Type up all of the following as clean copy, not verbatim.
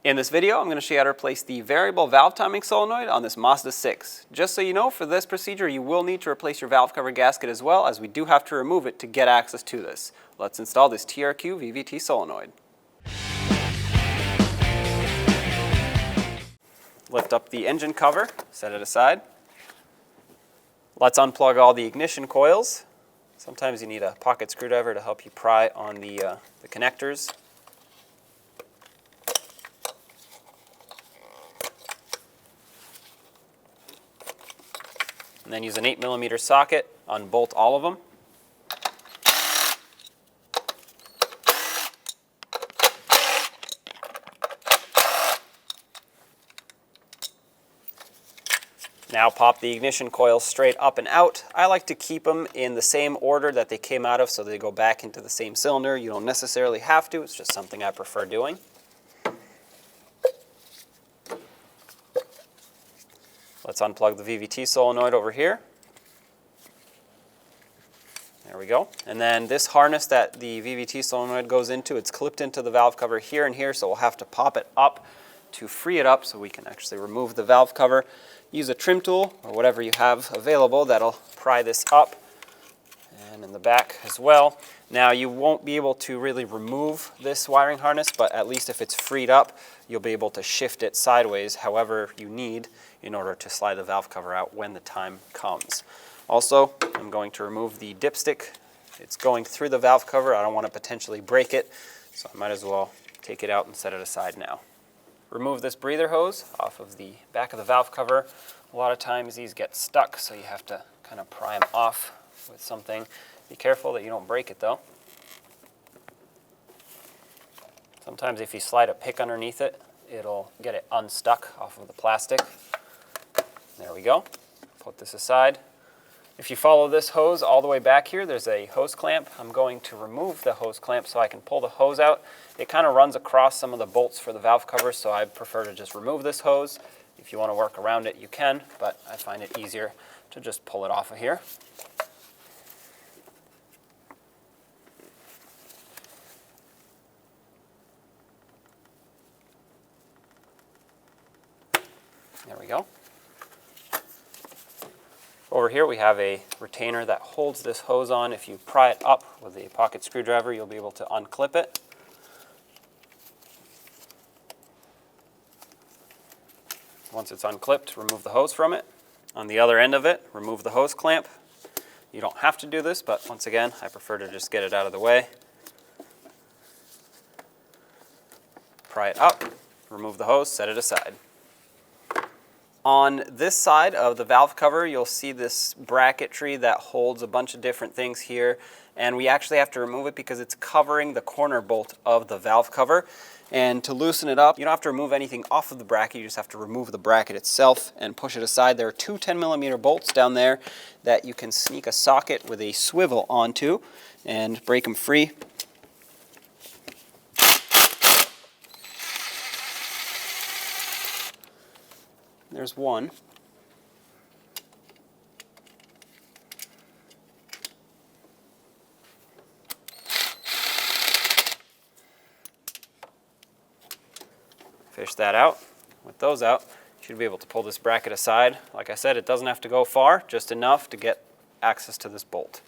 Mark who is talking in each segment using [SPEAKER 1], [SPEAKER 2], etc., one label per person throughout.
[SPEAKER 1] In this video, I'm going to show you how to replace the variable valve timing solenoid on this Mazda 6. Just so you know, for this procedure, you will need to replace your valve cover gasket as well, as we do have to remove it to get access to this. Let's install this TRQ VVT solenoid. Lift up the engine cover, set it aside. Let's unplug all the ignition coils. Sometimes you need a pocket screwdriver to help you pry on the connectors. And then use an 8mm socket, unbolt all of them. Now pop the ignition coils straight up and out. I like to keep them in the same order that they came out of so they go back into the same cylinder. You don't necessarily have to, it's just something I prefer doing. Let's unplug the VVT solenoid over here. There we go. And then this harness that the VVT solenoid goes into, it's clipped into the valve cover here and here, so we'll have to pop it up to free it up so we can actually remove the valve cover. Use a trim tool or whatever you have available that'll pry this up, and in the back as well. Now you won't be able to really remove this wiring harness, but at least if it's freed up, you'll be able to shift it sideways however you need in order to slide the valve cover out when the time comes. Also, I'm going to remove the dipstick. It's going through the valve cover. I don't want to potentially break it, so I might as well take it out and set it aside now. Remove this breather hose off of the back of the valve cover. A lot of times these get stuck, so you have to kind of pry them off with something. Be careful that you don't break it though. Sometimes if you slide a pick underneath it, it'll get it unstuck off of the plastic. There we go. Put this aside. If you follow this hose all the way back here, there's a hose clamp. I'm going to remove the hose clamp so I can pull the hose out. It kind of runs across some of the bolts for the valve cover, so I prefer to just remove this hose. If you want to work around it, you can, but I find it easier to just pull it off of here. There we go. Over here we have a retainer that holds this hose on. If you pry it up with a pocket screwdriver, you'll be able to unclip it. Once it's unclipped, remove the hose from it. On the other end of it, remove the hose clamp. You don't have to do this, but once again, I prefer to just get it out of the way. Pry it up, remove the hose, set it aside. On this side of the valve cover, you'll see this bracketry that holds a bunch of different things here, and we actually have to remove it because it's covering the corner bolt of the valve cover. And to loosen it up, you don't have to remove anything off of the bracket, you just have to remove the bracket itself and push it aside. There are two 10mm bolts down there that you can sneak a socket with a swivel onto and break them free. There's one. Fish that out. With those out, you should be able to pull this bracket aside. Like I said, it doesn't have to go far, just enough to get access to this bolt.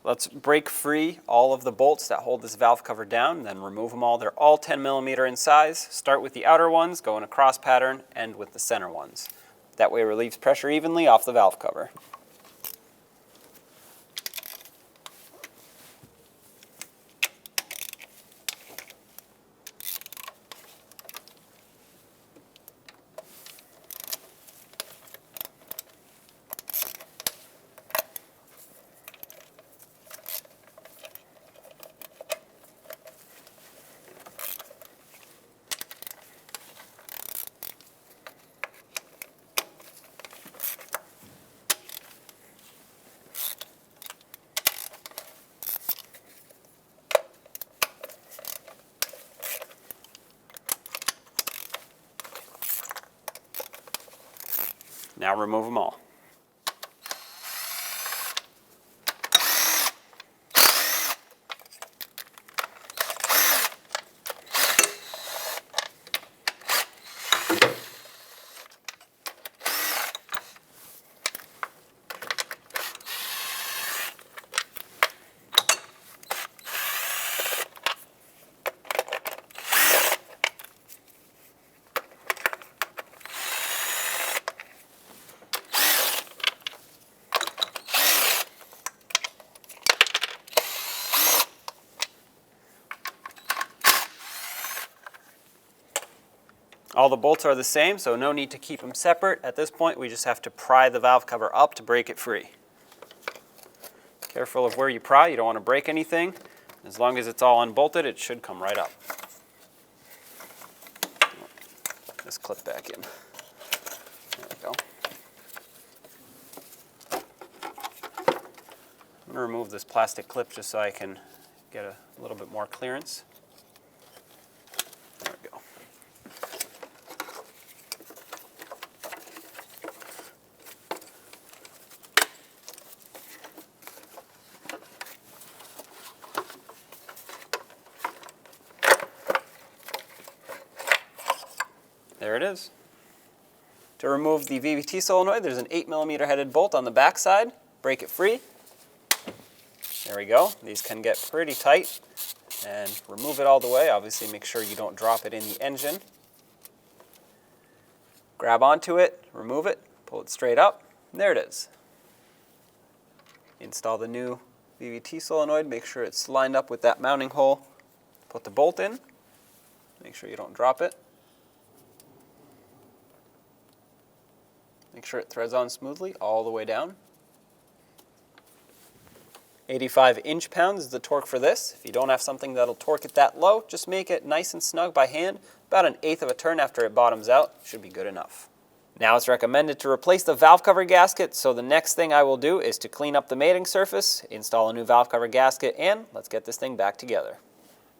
[SPEAKER 1] Let's break free all of the bolts that hold this valve cover down, then remove them all. They're all 10mm in size. Start with the outer ones, go in a cross pattern, end with the center ones. That way it relieves pressure evenly off the valve cover. Now remove them all. All the bolts are the same, so no need to keep them separate. At this point, we just have to pry the valve cover up to break it free. Careful of where you pry, you don't want to break anything. As long as it's all unbolted, it should come right up. Put this clip back in. There we go. I'm going to remove this plastic clip just so I can get a little bit more clearance. There we go. There it is. To remove the VVT solenoid, there's an 8mm headed bolt on the back side. Break it free. There we go. These can get pretty tight. And remove it all the way. Obviously, make sure you don't drop it in the engine. Grab onto it, remove it, pull it straight up, and there it is. Install the new VVT solenoid. Make sure it's lined up with that mounting hole. Put the bolt in. Make sure you don't drop it. Make sure it threads on smoothly all the way down. 85 inch-pounds is the torque for this. If you don't have something that'll torque it that low, just make it nice and snug by hand. About 1/8 of a turn after it bottoms out should be good enough. Now it's recommended to replace the valve cover gasket, so the next thing I will do is to clean up the mating surface, install a new valve cover gasket, and let's get this thing back together.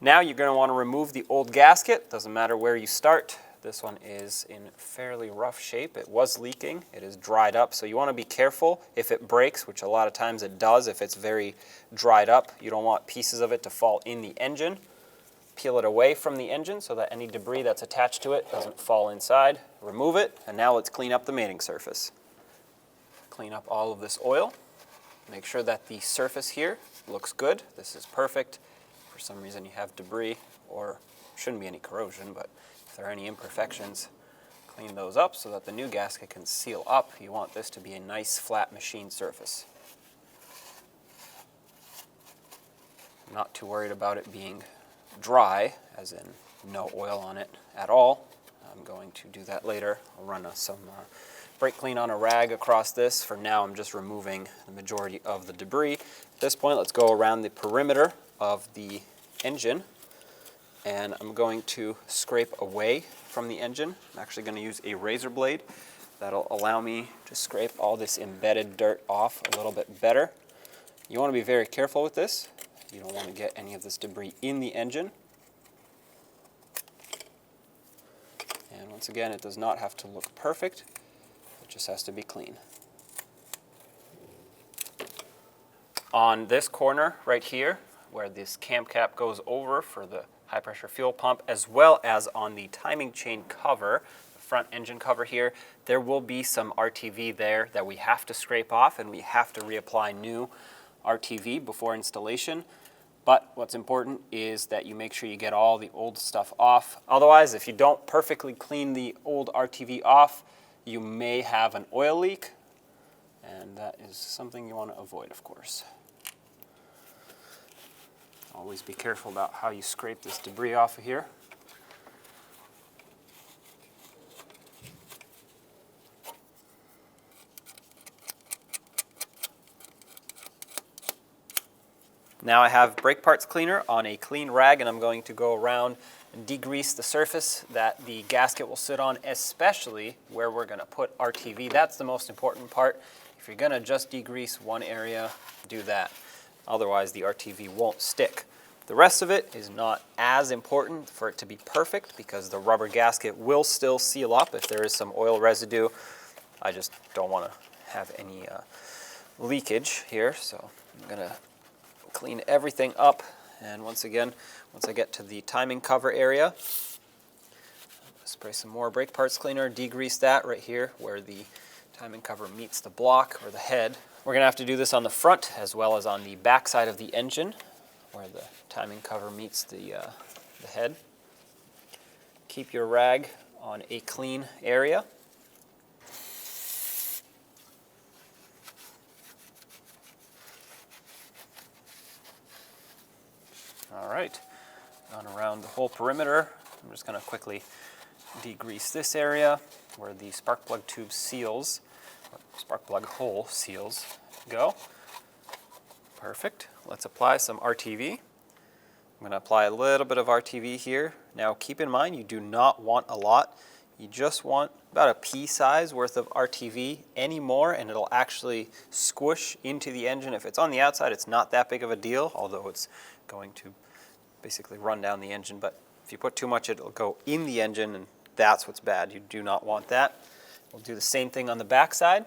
[SPEAKER 1] Now you're going to want to remove the old gasket. Doesn't matter where you start. This one is in fairly rough shape. It was leaking. It is dried up, so you want to be careful if it breaks, which a lot of times it does if it's very dried up. You don't want pieces of it to fall in the engine. Peel it away from the engine so that any debris that's attached to it doesn't fall inside. Remove it, and now let's clean up the mating surface. Clean up all of this oil. Make sure that the surface here looks good. This is perfect. For some reason you have debris, or shouldn't be any corrosion, but if there are any imperfections, clean those up so that the new gasket can seal up. You want this to be a nice flat machine surface. I'm not too worried about it being dry, as in no oil on it at all. I'm going to do that later. I'll run some brake clean on a rag across this. For now, I'm just removing the majority of the debris. At this point, let's go around the perimeter of the engine, and I'm going to scrape away from the engine. I'm actually going to use a razor blade. That'll allow me to scrape all this embedded dirt off a little bit better. You want to be very careful with this. You don't want to get any of this debris in the engine. And once again, it does not have to look perfect. It just has to be clean. On this corner right here, where this cam cap goes over for the high pressure fuel pump, as well as on the timing chain cover, the front engine cover here, there will be some RTV there that we have to scrape off, and we have to reapply new RTV before installation. But what's important is that you make sure you get all the old stuff off. Otherwise, if you don't perfectly clean the old RTV off, you may have an oil leak, and that is something you want to avoid, of course. Always be careful about how you scrape this debris off of here. Now I have brake parts cleaner on a clean rag, and I'm going to go around and degrease the surface that the gasket will sit on, especially where we're going to put RTV. That's the most important part. If you're going to just degrease one area, do that. Otherwise, the RTV won't stick. The rest of it is not as important for it to be perfect, because the rubber gasket will still seal up if there is some oil residue. I just don't want to have any leakage here, so I'm going to clean everything up. And once again, once I get to the timing cover area, spray some more brake parts cleaner, degrease that right here where the timing cover meets the block or the head. We're going to have to do this on the front as well as on the back side of the engine where the timing cover meets the head. Keep your rag on a clean area. All right, gone around the whole perimeter. I'm just going to quickly degrease this area where the spark plug tube seals, or spark plug hole seals go. Perfect. Let's apply some RTV. I'm going to apply a little bit of RTV here. Now keep in mind, you do not want a lot. You just want about a pea size worth of RTV. Any more and it'll actually squish into the engine. If it's on the outside, it's not that big of a deal, although it's going to basically run down the engine. But if you put too much, it'll go in the engine, and that's what's bad. You do not want that. We'll do the same thing on the back side.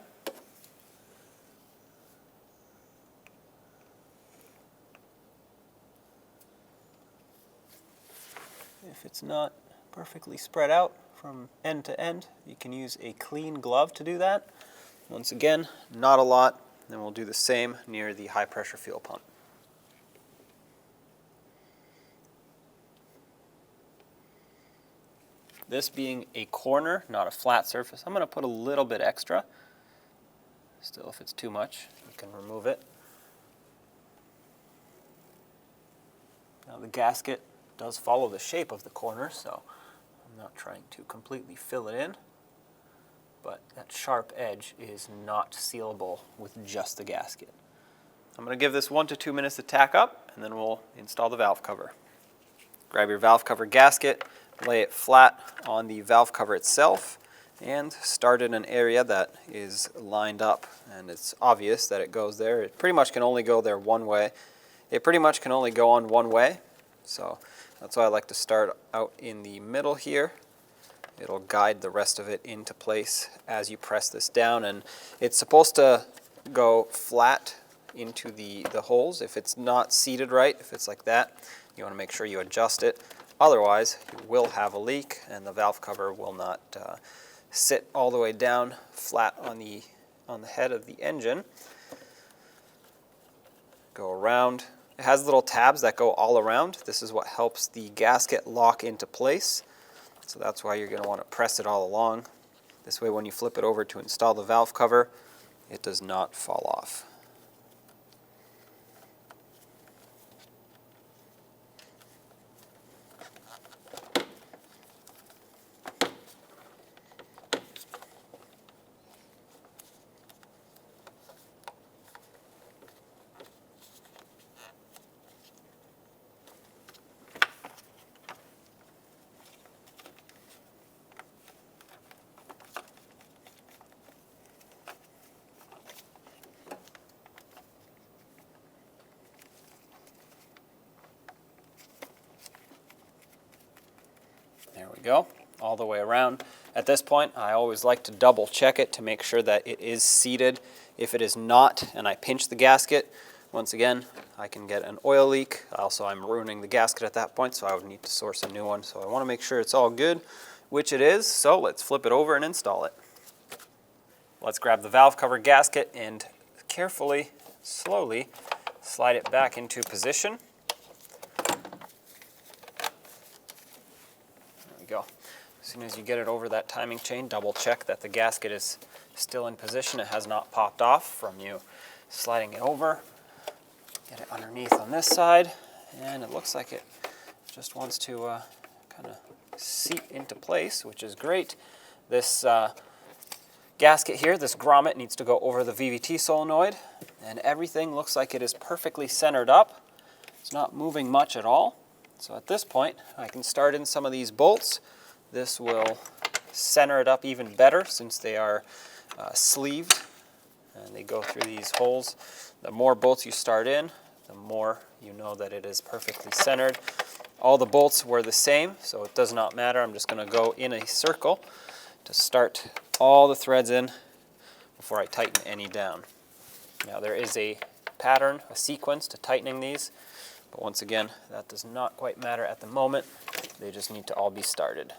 [SPEAKER 1] If it's not perfectly spread out from end to end, you can use a clean glove to do that. Once again, not a lot. Then we'll do the same near the high pressure fuel pump. This being a corner, not a flat surface, I'm going to put a little bit extra. Still, if it's too much, you can remove it. Now the gasket does follow the shape of the corner, so I'm not trying to completely fill it in, but that sharp edge is not sealable with just the gasket. I'm going to give this 1 to 2 minutes to tack up, and then we'll install the valve cover. Grab your valve cover gasket, lay it flat on the valve cover itself, and start in an area that is lined up, and it's obvious that it goes there. It pretty much can only go there one way. It pretty much can only go on one way, so that's why I like to start out in the middle here. It'll guide the rest of it into place as you press this down, and it's supposed to go flat into the holes. If it's not seated right, if it's like that, you want to make sure you adjust it. Otherwise, you will have a leak, and the valve cover will not sit all the way down flat on the head of the engine. Go around. It has little tabs that go all around. This is what helps the gasket lock into place. So that's why you're going to want to press it all along. This way, when you flip it over to install the valve cover, it does not fall off. There we go, all the way around. At this point, I always like to double check it to make sure that it is seated. If it is not, and I pinch the gasket, once again, I can get an oil leak. Also, I'm ruining the gasket at that point, so I would need to source a new one. So I want to make sure it's all good, which it is. So let's flip it over and install it. Let's grab the valve cover gasket and carefully, slowly slide it back into position. Go. As soon as you get it over that timing chain, double check that the gasket is still in position. It has not popped off from you sliding it over. Get it underneath on this side, and it looks like it just wants to kind of seat into place, which is great. This gasket here, this grommet, needs to go over the VVT solenoid, and everything looks like it is perfectly centered up. It's not moving much at all. So at this point, I can start in some of these bolts. This will center it up even better since they are sleeved and they go through these holes. The more bolts you start in, the more you know that it is perfectly centered. All the bolts were the same, so it does not matter. I'm just going to go in a circle to start all the threads in before I tighten any down. Now there is a pattern, a sequence to tightening these. But once again, that does not quite matter at the moment. They just need to all be started.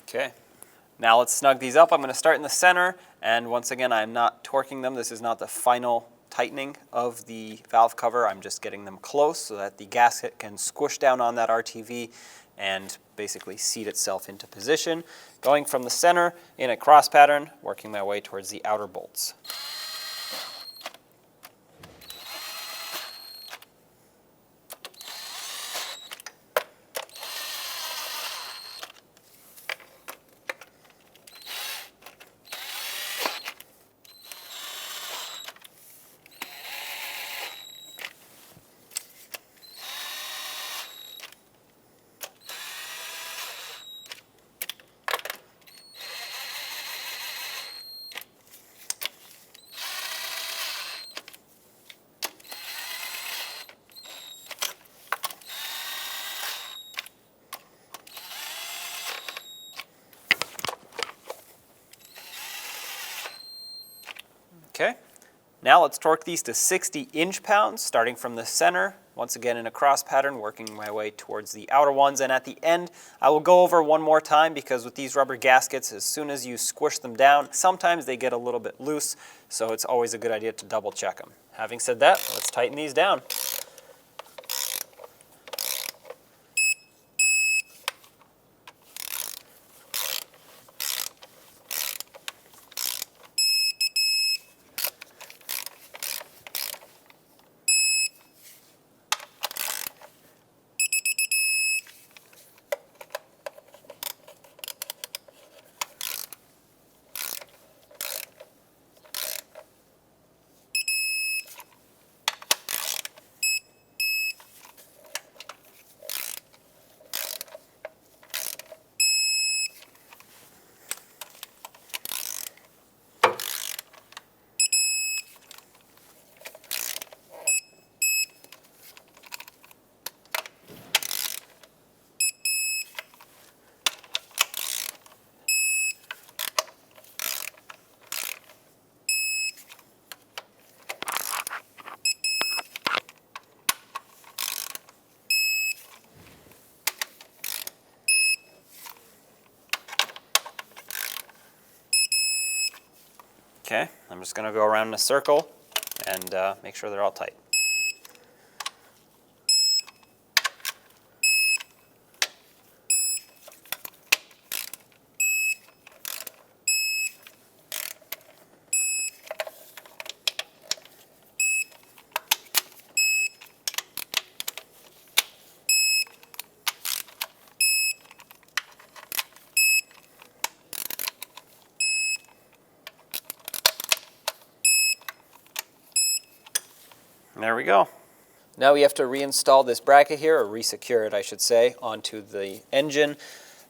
[SPEAKER 1] Okay. Now let's snug these up. I'm going to start in the center, and once again, I'm not torquing them. This is not the final tightening of the valve cover. I'm just getting them close so that the gasket can squish down on that RTV and basically seat itself into position. Going from the center in a cross pattern, working my way towards the outer bolts. Okay, now let's torque these to 60 inch-pounds, starting from the center, once again in a cross pattern, working my way towards the outer ones. And at the end, I will go over one more time because with these rubber gaskets, as soon as you squish them down, sometimes they get a little bit loose, so it's always a good idea to double check them. Having said that, let's tighten these down. Okay, I'm just going to go around in a circle and make sure they're all tight. There we go. Now we have to reinstall this bracket here, or resecure it I should say, onto the engine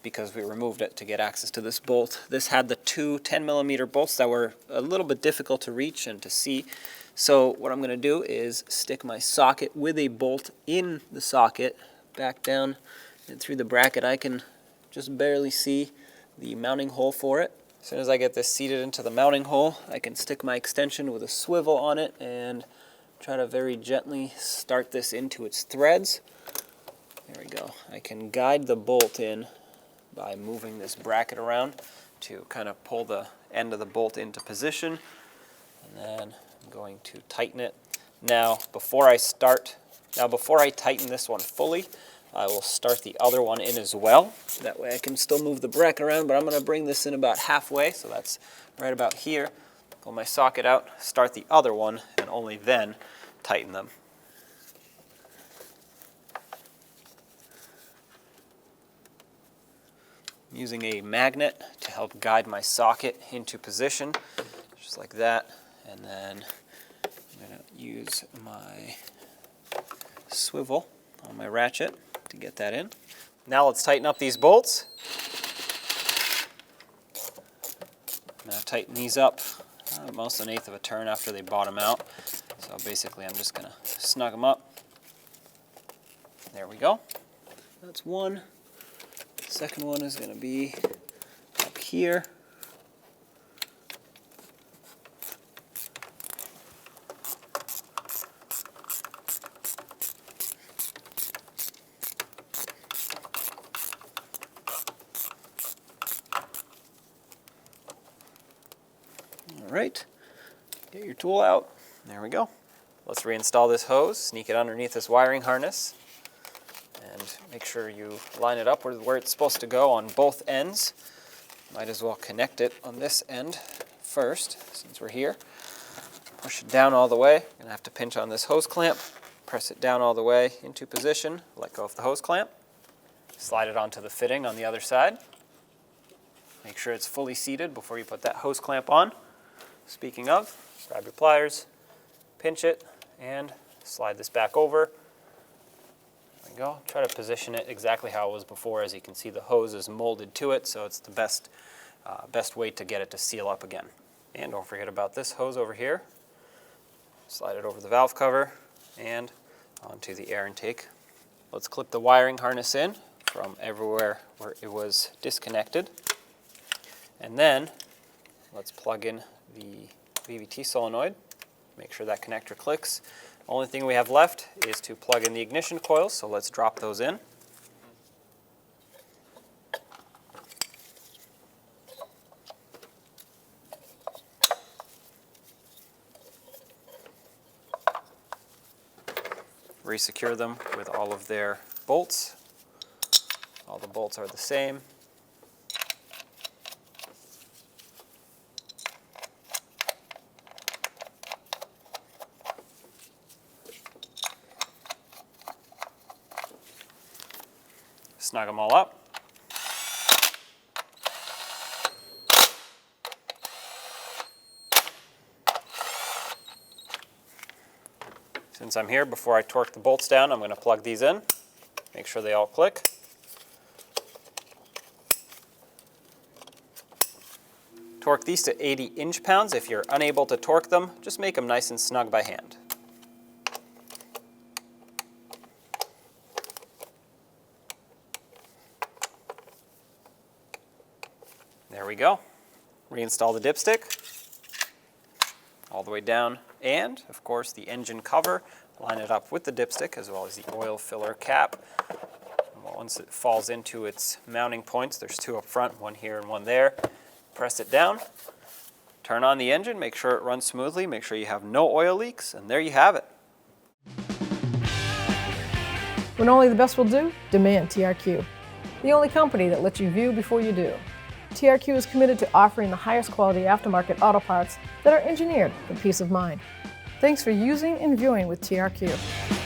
[SPEAKER 1] because we removed it to get access to this bolt. This had the two 10mm bolts that were a little bit difficult to reach and to see. So what I'm going to do is stick my socket with a bolt in the socket back down and through the bracket. I can just barely see the mounting hole for it. As soon as I get this seated into the mounting hole, I can stick my extension with a swivel on it and try to very gently start this into its threads. There we go. I can guide the bolt in by moving this bracket around to kind of pull the end of the bolt into position. And then I'm going to tighten it. Now before I tighten this one fully, I will start the other one in as well. That way I can still move the bracket around, but I'm going to bring this in about halfway, so that's right about here. Pull my socket out, start the other one, and only then tighten them. I'm using a magnet to help guide my socket into position, just like that. And then I'm going to use my swivel on my ratchet to get that in. Now let's tighten up these bolts. I'm going to tighten these up almost 1/8 of a turn after they bottom out. So basically I'm just going to snug them up. There we go. That's one. The second one is going to be up here. All right, get your tool out. There we go. Let's reinstall this hose, sneak it underneath this wiring harness, and make sure you line it up where it's supposed to go on both ends. Might as well connect it on this end first, since we're here. Push it down all the way. You're gonna have to pinch on this hose clamp, press it down all the way into position, let go of the hose clamp, slide it onto the fitting on the other side. Make sure it's fully seated before you put that hose clamp on. Speaking of, grab your pliers, pinch it, and slide this back over. There we go. Try to position it exactly how it was before. As you can see, the hose is molded to it, so it's the best way to get it to seal up again. And don't forget about this hose over here. Slide it over the valve cover and onto the air intake. Let's clip the wiring harness in from everywhere where it was disconnected. And then let's plug in the VVT solenoid. Make sure that connector clicks. Only thing we have left is to plug in the ignition coils, so let's drop those in. Resecure them with all of their bolts. All the bolts are the same. Snug them all up. Since I'm here, before I torque the bolts down, I'm going to plug these in. Make sure they all click. Torque these to 80 inch-pounds. If you're unable to torque them, just make them nice and snug by hand. There we go. Reinstall the dipstick all the way down, and of course the engine cover. Line it up with the dipstick as well as the oil filler cap. And once it falls into its mounting points, there's two up front, one here and one there. Press it down, turn on the engine, make sure it runs smoothly, make sure you have no oil leaks, and there you have it.
[SPEAKER 2] When only the best will do, demand TRQ. The only company that lets you view before you do. TRQ is committed to offering the highest quality aftermarket auto parts that are engineered for peace of mind. Thanks for using and viewing with TRQ.